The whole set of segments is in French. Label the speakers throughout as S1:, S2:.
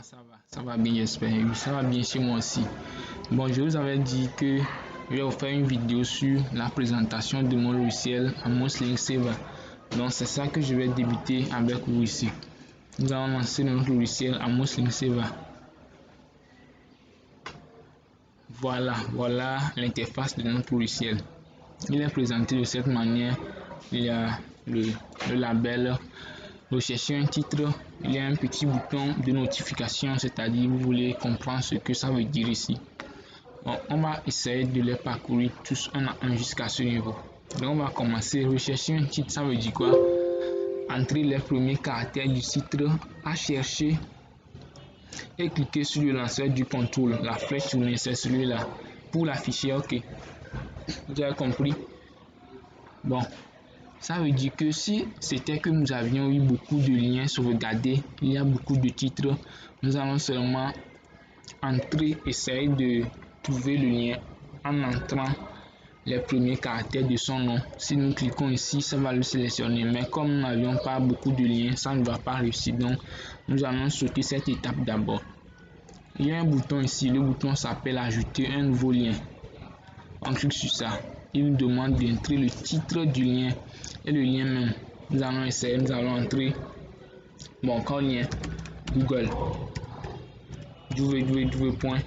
S1: Ça va bien, j'espère. Oui, ça va bien chez moi aussi. Bon, je vous avais dit que je vais vous faire une vidéo sur la présentation de mon logiciel Amos Link Saver. Donc, c'est ça que je vais débuter avec vous ici. Nous allons lancer notre logiciel Amos Link Saver. Voilà l'interface de notre logiciel. Il est présenté de cette manière. Il y a le label. Rechercher un titre, il y a un petit bouton de notification, c'est-à-dire vous voulez comprendre ce que ça veut dire ici. Bon, on va essayer de les parcourir tous un à un jusqu'à ce niveau. Donc on va commencer. Rechercher un titre, ça veut dire quoi? Entrer les premiers caractères du titre à chercher et cliquer sur le lanceur du contrôle, la flèche tournée, c'est celui-là pour l'afficher. Ok, vous avez compris? Bon, ça veut dire que si c'était que nous avions eu beaucoup de liens sauvegardés, il y a beaucoup de titres, nous allons seulement entrer, essayer de trouver le lien en entrant les premiers caractères de son nom. Si nous cliquons ici, ça va le sélectionner, mais comme nous n'avions pas beaucoup de liens, ça ne va pas réussir. Donc nous allons sauter cette étape d'abord. Il y a un bouton ici, le bouton s'appelle ajouter un nouveau lien. On clique sur ça, il nous demande d'entrer le titre du lien et le lien même. Nous allons essayer, nous allons entrer encore lien Google www.google.com.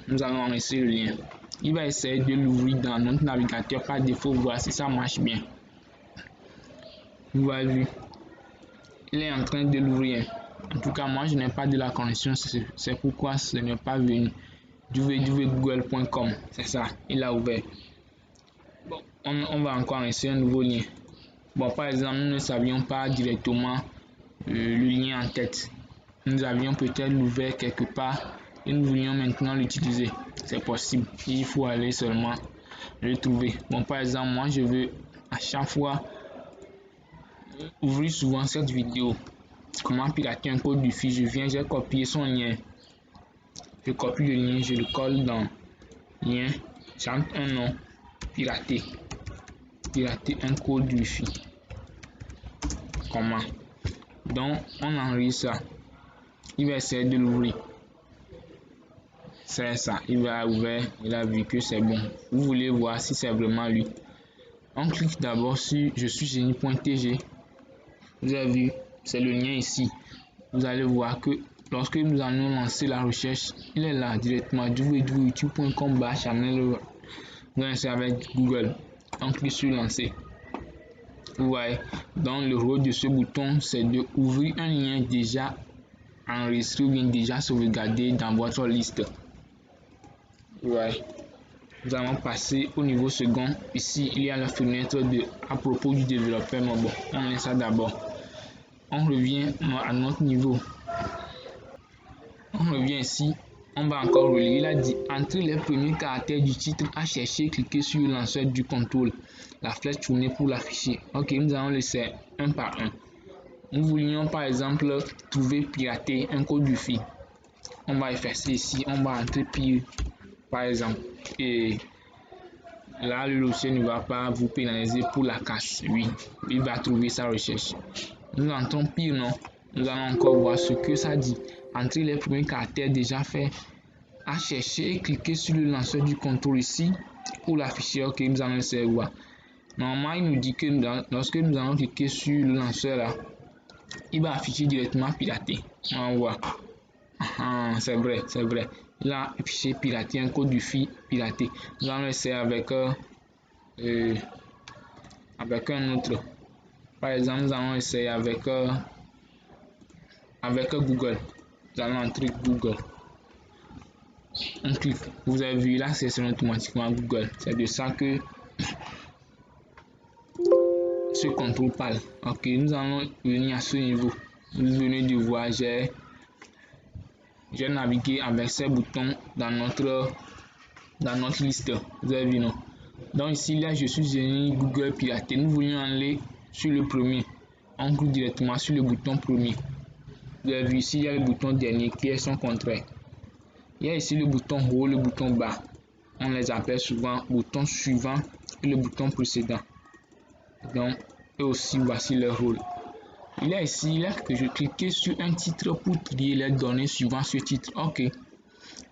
S1: Nous allons enregistrer le lien. Il va essayer de l'ouvrir dans notre navigateur par défaut, voir si ça marche bien. Vous avez vu, il est en train de l'ouvrir. En tout cas, moi je n'ai pas de la connexion, c'est pourquoi ce n'est pas venu. www.google.com, c'est ça, il a ouvert. Bon, on va encore enregistrer un nouveau lien. Bon, par exemple, nous ne savions pas directement le lien en tête. Nous avions peut-être l'ouvert quelque part et nous voulions maintenant l'utiliser. C'est possible, il faut aller seulement le trouver. Bon, par exemple, moi je veux à chaque fois ouvrir souvent cette vidéo. Comment pirater un code Wi-Fi? Je viens, j'ai copié son lien. Je copie le lien, je le colle dans lien, j'entre un nom, pirater un code Wi-Fi. Comment? Donc on enregistre ça. Il va essayer de l'ouvrir. C'est ça, il va ouvrir, il a vu que c'est bon. Vous voulez voir si c'est vraiment lui. On clique d'abord sur je suis génie.tg. Vous avez vu, c'est le lien ici. Vous allez voir que lorsque nous allons lancer la recherche, il est là directement www.youtube.com/channel. Vous lancez avec Google. On clique sur lancer. Vous voyez, donc le rôle de ce bouton, c'est de ouvrir un lien déjà enregistré ou bien déjà sauvegardé dans votre liste. Vous voyez. Nous allons passer au niveau second. Ici, il y a la fenêtre à propos du développeur mobile. On met ça d'abord. On revient à notre niveau. On revient ici. On va encore relire. Il a dit entrer les premiers caractères du titre à chercher. Cliquez sur le lanceur du contrôle. La flèche tournée pour l'afficher. Ok, nous allons laisser un par un. Nous voulions par exemple trouver pirater un code Wi-Fi. On va effacer ici. On va entrer pire par exemple. Et là, le logiciel ne va pas vous pénaliser pour la casse. Oui, il va trouver sa recherche. Nous entrons pire, non? Nous allons encore voir ce que ça dit. Entrer les premiers caractères déjà faits à chercher et cliquer sur le lanceur du contrôle ici pour l'afficher. Ok, nous allons essayer de voir. Normalement, il nous dit que lorsque nous allons cliquer sur le lanceur là, il va afficher directement pirater. On voit. C'est vrai, c'est vrai. Il a affiché pirater un code Wi-Fi piraté. Nous allons essayer avec un autre. Par exemple, nous allons essayer avec Google. Nous allons entrer Google. On clique. Vous avez vu, là, c'est automatiquement Google. C'est de ça que ce contrôle parle. Ok, nous allons venir à ce niveau. Vous venez de voir, j'ai navigué avec ces boutons dans notre liste. Vous avez vu, non? Donc ici, là, je suis génie Google piraté. Nous voulions aller sur le premier. On clique directement sur le bouton premier. Vous avez vu ici, il y a le bouton dernier qui est son contraire. Il y a ici le bouton haut, le bouton bas. On les appelle souvent bouton suivant et le bouton précédent. Donc, et aussi voici leur rôle. Il y a ici, là que je cliquais sur un titre pour trier les données suivant ce titre. Ok.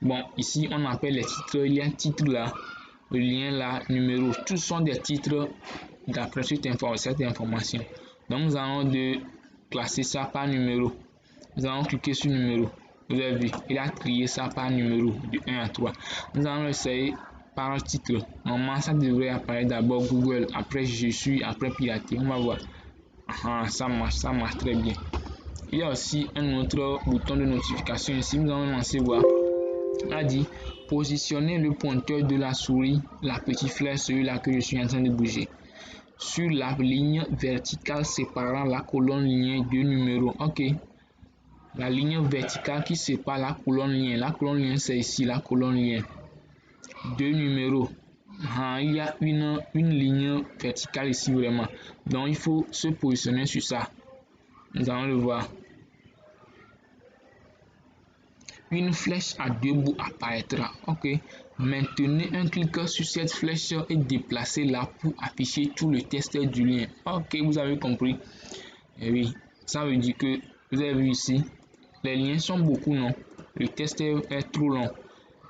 S1: Bon, ici on appelle les titres. Il y a un titre là, le lien là, numéro. Tous sont des titres d'après cette information. Donc nous allons classer ça par numéro. Nous allons cliquer sur numéro. Vous avez vu, il a trié ça par numéro de 1 à 3. Nous allons essayer par titre. Normalement, ça devrait apparaître d'abord Google, après je suis, après pirater. On va voir. Ah, ça marche très bien. Il y a aussi un autre bouton de notification ici. Nous allons lancer voir. On a dit positionner le pointeur de la souris, la petite flèche, celui-là que je suis en train de bouger, sur la ligne verticale séparant la colonne lien de numéros. Ok. La ligne verticale qui sépare la colonne lien. La colonne lien, c'est ici, la colonne lien. Deux numéros. Il y a une ligne verticale ici vraiment. Donc, il faut se positionner sur ça. Nous allons le voir. Une flèche à deux bouts apparaîtra. Ok. Maintenez un clic sur cette flèche et déplacez-la pour afficher tout le texte du lien. Ok, vous avez compris. Et oui, ça veut dire que vous avez vu ici, les liens sont beaucoup longs. Le texte est trop long.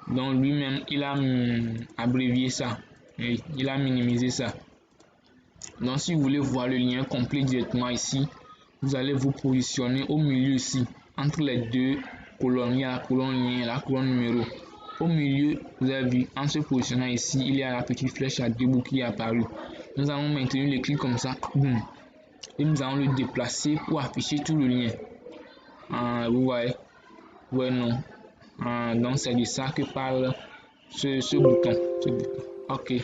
S1: Donc lui-même, il a abrévié ça. Et il a minimisé ça. Donc si vous voulez voir le lien complet directement ici, vous allez vous positionner au milieu ici, entre les deux colonnes. Il y a la colonne lien et la colonne numéro. Au milieu, vous avez vu, en se positionnant ici, il y a la petite flèche à deux bouts qui est apparue. Nous allons maintenir le clic comme ça. Boum. Et nous allons le déplacer pour afficher tout le lien. Vous voyez? Ouais, non. Donc c'est de ça que parle ce bouton. Ok,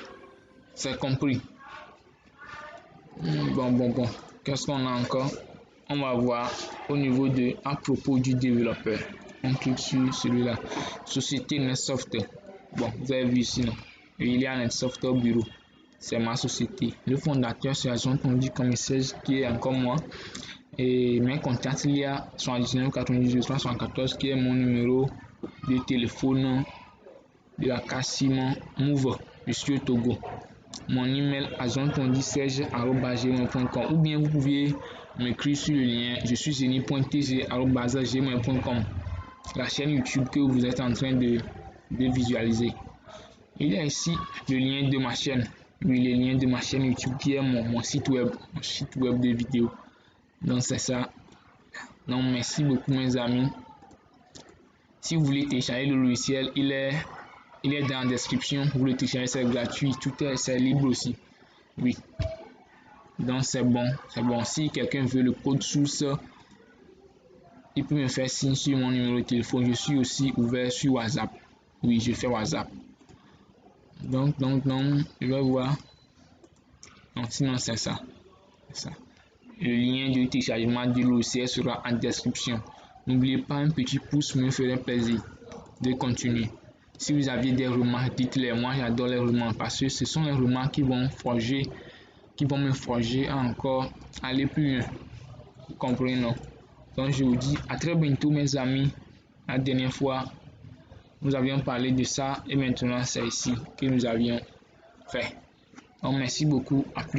S1: c'est compris. Bon. Qu'est-ce qu'on a encore? On va voir au niveau de à propos du développeur. On clique sur celui-là. Société Netsoft. Bon, vous avez vu ici, non? Il y a Netsoft au bureau. C'est ma société. Le fondateur, c'est Jason Tondy Commissaire, qui est encore moi. Et mes contacts, il y a 79 98 74 qui est mon numéro de téléphone de la Cassim Move. Je suis au Togo. Mon email azontondi.serge@gmail.com ou bien vous pouvez m'écrire sur le lien je suis zeni.tg@gmail.com, la chaîne YouTube que vous êtes en train de visualiser. Il y a ici le lien de ma chaîne, oui, le lien de ma chaîne YouTube qui est mon site web de vidéo. Donc c'est ça. Donc merci beaucoup mes amis. Si vous voulez télécharger le logiciel, il est dans la description. Vous le téléchargez, c'est gratuit, c'est libre aussi. Oui. Donc c'est bon. Si quelqu'un veut le code source, il peut me faire signe sur mon numéro de téléphone. Je suis aussi ouvert sur WhatsApp. Oui, je fais WhatsApp. Donc, je vais voir. Donc sinon c'est ça. Le lien de téléchargement du logiciel sera en description. N'oubliez pas, un petit pouce me ferait plaisir de continuer. Si vous aviez des remarques, dites-les. Moi, j'adore les remarques parce que ce sont les remarques qui vont me forger à encore aller plus loin. Vous comprenez, non? Donc, je vous dis à très bientôt, mes amis. La dernière fois, nous avions parlé de ça et maintenant, c'est ici que nous avions fait. Donc, merci beaucoup. À plus.